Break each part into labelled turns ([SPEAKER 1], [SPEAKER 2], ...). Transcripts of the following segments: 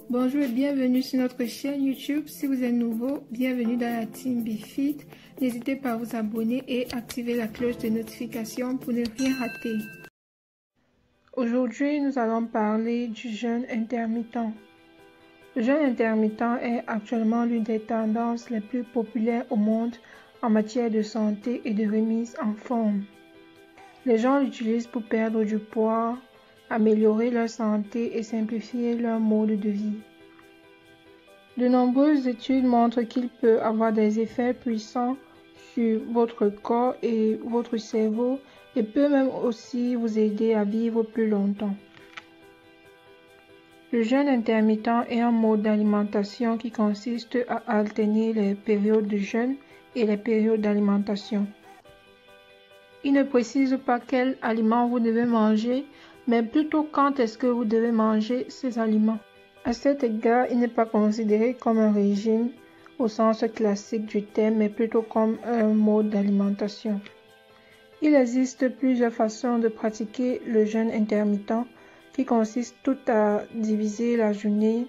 [SPEAKER 1] Bonjour et bienvenue sur notre chaîne YouTube. Si vous êtes nouveau, bienvenue dans la team BeFit. N'hésitez pas à vous abonner et activer la cloche de notification pour ne rien rater. Aujourd'hui, nous allons parler du jeûne intermittent. Le jeûne intermittent est actuellement l'une des tendances les plus populaires au monde en matière de santé et de remise en forme. Les gens l'utilisent pour perdre du poids, améliorer leur santé et simplifier leur mode de vie. De nombreuses études montrent qu'il peut avoir des effets puissants sur votre corps et votre cerveau et peut même aussi vous aider à vivre plus longtemps. Le jeûne intermittent est un mode d'alimentation qui consiste à alterner les périodes de jeûne et les périodes d'alimentation. Il ne précise pas quels aliments vous devez manger, mais plutôt quand est-ce que vous devez manger ces aliments. À cet égard, il n'est pas considéré comme un régime au sens classique du terme, mais plutôt comme un mode d'alimentation. Il existe plusieurs façons de pratiquer le jeûne intermittent qui consiste tout à diviser la journée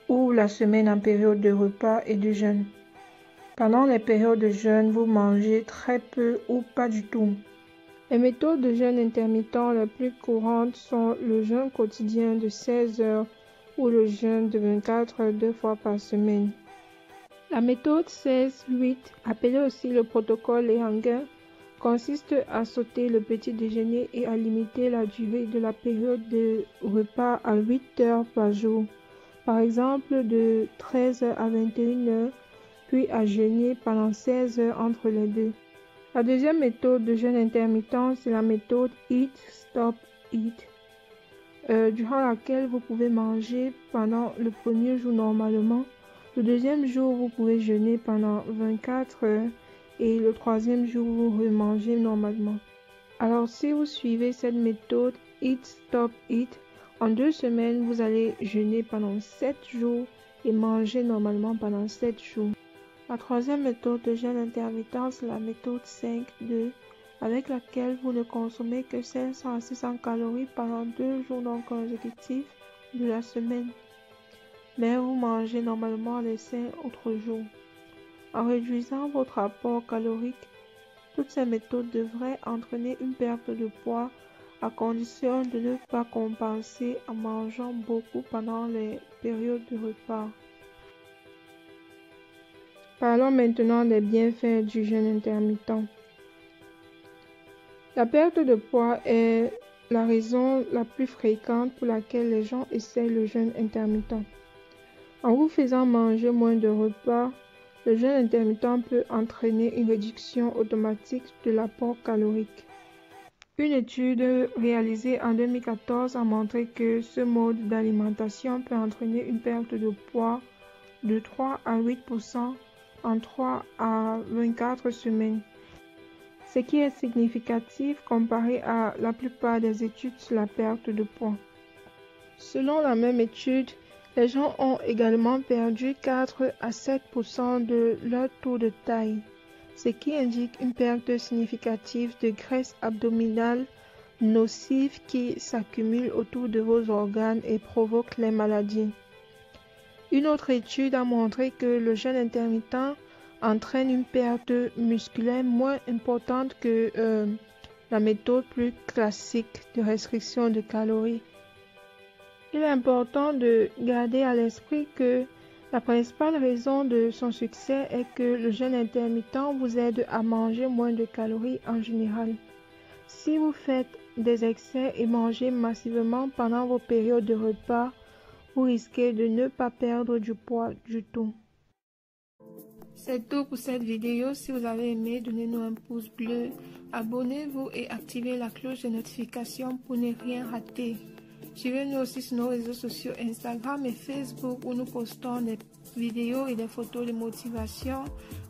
[SPEAKER 1] ou la semaine en périodes de repas et de jeûne. Pendant les périodes de jeûne, vous mangez très peu ou pas du tout. Les méthodes de jeûne intermittent les plus courantes sont le jeûne quotidien de 16 heures ou le jeûne de 24 heures 2 fois par semaine. La méthode 16-8, appelée aussi le protocole Lehanger, consiste à sauter le petit déjeuner et à limiter la durée de la période de repas à 8 heures par jour, par exemple de 13 heures à 21 heures, puis à jeûner pendant 16 heures entre les deux. La deuxième méthode de jeûne intermittent, c'est la méthode Eat, Stop, Eat, durant laquelle vous pouvez manger pendant le premier jour normalement, le deuxième jour vous pouvez jeûner pendant 24 heures et le troisième jour vous remangez normalement. Alors si vous suivez cette méthode Eat, Stop, Eat, en 2 semaines vous allez jeûner pendant 7 jours et manger normalement pendant 7 jours. La troisième méthode de jeûne intermittent, c'est la méthode 5-2, avec laquelle vous ne consommez que 500 à 600 calories pendant 2 jours non consécutifs de la semaine, mais vous mangez normalement les 5 autres jours. En réduisant votre apport calorique, toutes ces méthodes devraient entraîner une perte de poids à condition de ne pas compenser en mangeant beaucoup pendant les périodes de repas. Parlons maintenant des bienfaits du jeûne intermittent. La perte de poids est la raison la plus fréquente pour laquelle les gens essaient le jeûne intermittent. En vous faisant manger moins de repas, le jeûne intermittent peut entraîner une réduction automatique de l'apport calorique. Une étude réalisée en 2014 a montré que ce mode d'alimentation peut entraîner une perte de poids de 3 à 8% en 3 à 24 semaines, ce qui est significatif comparé à la plupart des études sur la perte de poids. Selon la même étude, les gens ont également perdu 4 à 7% de leur taux de taille, ce qui indique une perte significative de graisse abdominale nocive qui s'accumule autour de vos organes et provoque les maladies. Une autre étude a montré que le jeûne intermittent entraîne une perte musculaire moins importante que la méthode plus classique de restriction de calories. Il est important de garder à l'esprit que la principale raison de son succès est que le jeûne intermittent vous aide à manger moins de calories en général. Si vous faites des excès et mangez massivement pendant vos périodes de repas, vous risquez de ne pas perdre du poids du tout. C'est tout pour cette vidéo. Si vous avez aimé, donnez-nous un pouce bleu, abonnez-vous et activez la cloche de notification pour ne rien rater. Suivez-nous aussi sur nos réseaux sociaux Instagram et Facebook où nous postons des vidéos et des photos de motivation,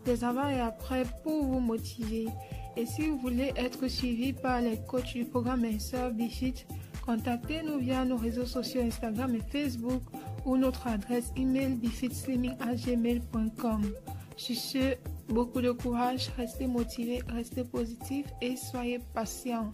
[SPEAKER 1] des avant et après pour vous motiver. Et si vous voulez être suivi par les coachs du programme Minceur BeFit, contactez-nous via nos réseaux sociaux Instagram et Facebook ou notre adresse email befitslimming@gmail.com. Sur ce, Beaucoup de courage, restez motivés, restez positifs et soyez patients.